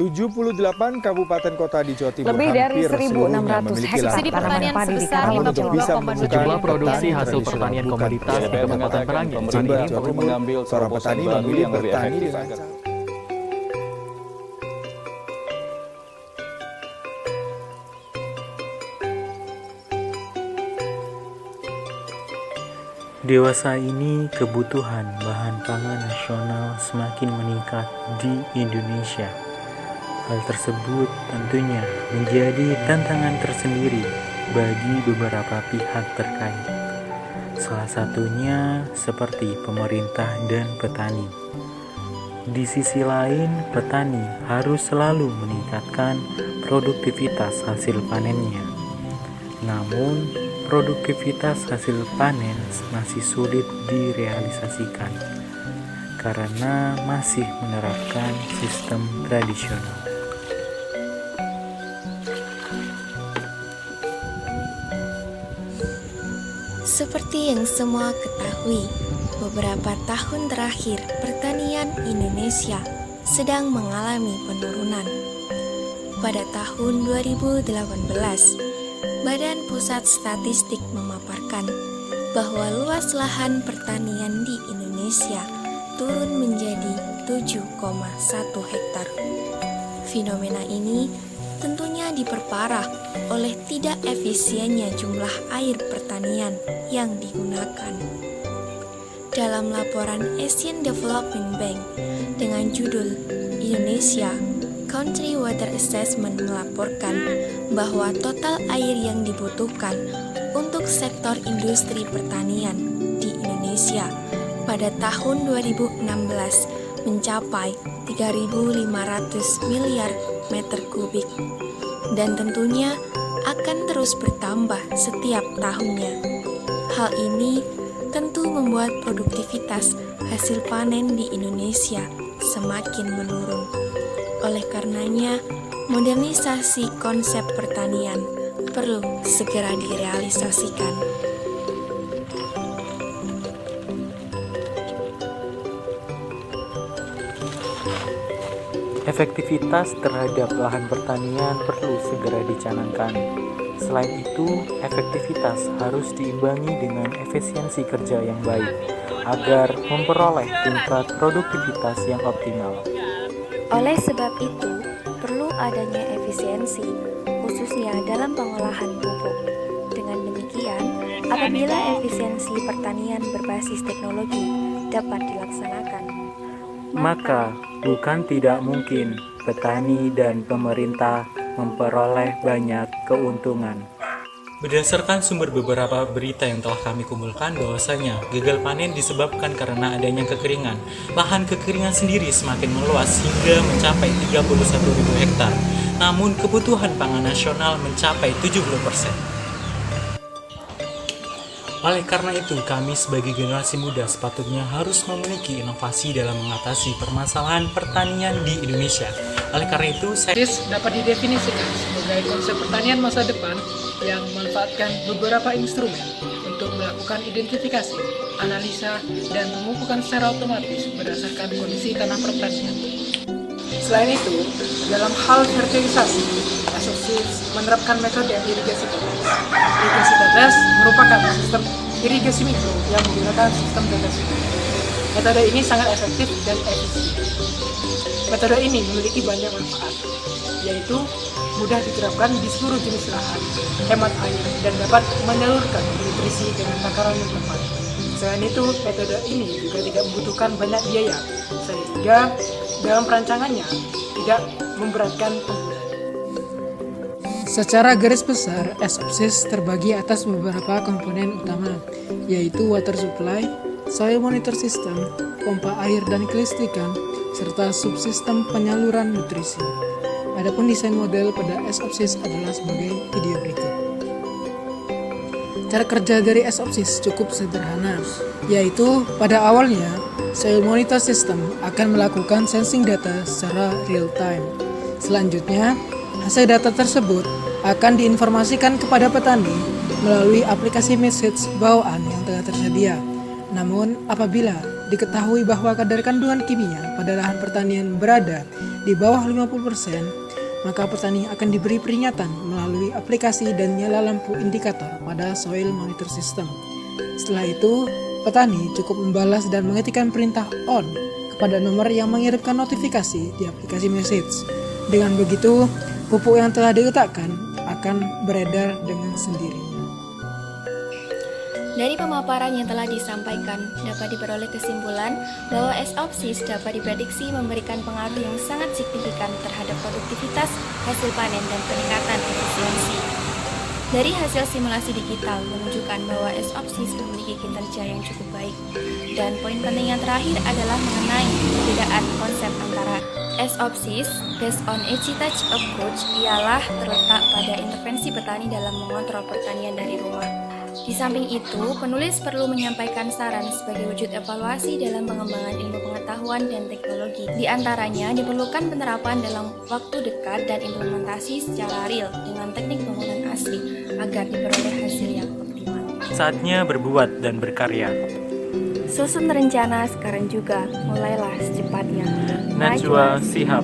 78 kabupaten kota di Jawa Timur lebih dari hampir 1.600 hektar tanaman padi di Karawang, Jawa Timur. Sejumlah produksi hasil pertanian komoditas di Kabupaten Merangin Jember, Jawa Timur, para petani memilih bertani dengan Dewasa ini kebutuhan bahan pangan nasional semakin meningkat di Indonesia. Hal tersebut tentunya menjadi tantangan tersendiri bagi beberapa pihak terkait. Salah satunya seperti pemerintah dan petani. Di sisi lain, petani harus selalu meningkatkan produktivitas hasil panennya. Namun, produktivitas hasil panen masih sulit direalisasikan karena masih menerapkan sistem tradisional. Seperti yang semua ketahui, beberapa tahun terakhir pertanian Indonesia sedang mengalami penurunan. Pada tahun 2018, Badan Pusat Statistik memaparkan bahwa luas lahan pertanian di Indonesia turun menjadi 7,1 hektar. Fenomena ini tentunya diperparah oleh tidak efisiennya jumlah air pertanian yang digunakan. Dalam laporan Asian Development Bank dengan judul Indonesia Country Water Assessment melaporkan bahwa total air yang dibutuhkan untuk sektor industri pertanian di Indonesia pada tahun 2016 mencapai 3.500 miliar meter kubik dan tentunya akan terus bertambah setiap tahunnya. Hal ini tentu membuat produktivitas hasil panen di Indonesia semakin menurun. Oleh karenanya, modernisasi konsep pertanian perlu segera direalisasikan. Efektivitas terhadap lahan pertanian perlu segera dicanangkan. Selain itu, efektivitas harus diimbangi dengan efisiensi kerja yang baik agar memperoleh tingkat produktivitas yang optimal. Oleh sebab itu, perlu adanya efisiensi, khususnya dalam pengolahan pupuk. Dengan demikian, apabila efisiensi pertanian berbasis teknologi dapat dilaksanakan, maka bukan tidak mungkin petani dan pemerintah memperoleh banyak keuntungan. Berdasarkan sumber beberapa berita yang telah kami kumpulkan bahwasanya gagal panen disebabkan karena adanya kekeringan. Lahan kekeringan sendiri semakin meluas hingga mencapai 31.000 hektar. Namun kebutuhan pangan nasional mencapai 70%. Oleh karena itu, kami sebagai generasi muda sepatutnya harus memiliki inovasi dalam mengatasi permasalahan pertanian di Indonesia. Oleh karena itu, dapat didefinisikan sebagai konsep pertanian masa depan yang memanfaatkan beberapa instrumen untuk melakukan identifikasi, analisa, dan pemupukan secara otomatis berdasarkan kondisi tanah pertanian. Selain itu, dalam hal fertilisasi, SOSIS menerapkan metode irigasi tetes. Irigasi tetes merupakan sistem irigasi mikro yang menggunakan sistem tetes. Metode ini sangat efektif dan efisien. Metode ini memiliki banyak manfaat, yaitu mudah diterapkan di seluruh jenis lahan, hemat air, dan dapat menyalurkan nutrisi dengan takaran yang tepat. Selain itu, metode ini juga tidak membutuhkan banyak biaya, sehingga dalam perancangannya tidak memberatkan pengguna. Secara garis besar, SOPSIS terbagi atas beberapa komponen utama, yaitu water supply, soil monitor system, pompa air dan kelistrikan, serta subsistem penyaluran nutrisi. Adapun desain model pada SOPSIS adalah sebagai video berikut. Cara kerja dari SOPSIS cukup sederhana, yaitu pada awalnya, soil monitor system akan melakukan sensing data secara real time. Selanjutnya, hasil data tersebut akan diinformasikan kepada petani melalui aplikasi message bawaan yang telah tersedia. Namun, apabila diketahui bahwa kadar kandungan kimia pada lahan pertanian berada di bawah 50%, maka petani akan diberi peringatan melalui aplikasi dan nyala lampu indikator pada soil monitor system. Setelah itu, petani cukup membalas dan mengetikkan perintah on kepada nomor yang mengirimkan notifikasi di aplikasi message. Dengan begitu, pupuk yang telah diletakkan akan beredar dengan sendirinya. Dari pemaparan yang telah disampaikan, dapat diperoleh kesimpulan bahwa SOPSIS dapat diprediksi memberikan pengaruh yang sangat signifikan terhadap produktivitas, hasil panen, dan peningkatan efisiensi. Dari hasil simulasi digital menunjukkan bahwa SOPSIS memiliki kinerja yang cukup baik. Dan poin penting yang terakhir adalah mengenai perbedaan konsep antara SOPSIS based on Edgy Touch approach ialah terletak pada intervensi petani dalam mengontrol pertanian dari rumah. Di samping itu, penulis perlu menyampaikan saran sebagai wujud evaluasi dalam pengembangan ilmu pengetahuan dan teknologi. Di antaranya, diperlukan penerapan dalam waktu dekat dan implementasi secara real dengan teknik bangunan asli agar diperoleh hasil yang optimal. Saatnya berbuat dan berkarya. Susun rencana sekarang juga, mulailah secepatnya. Najwa Shihab.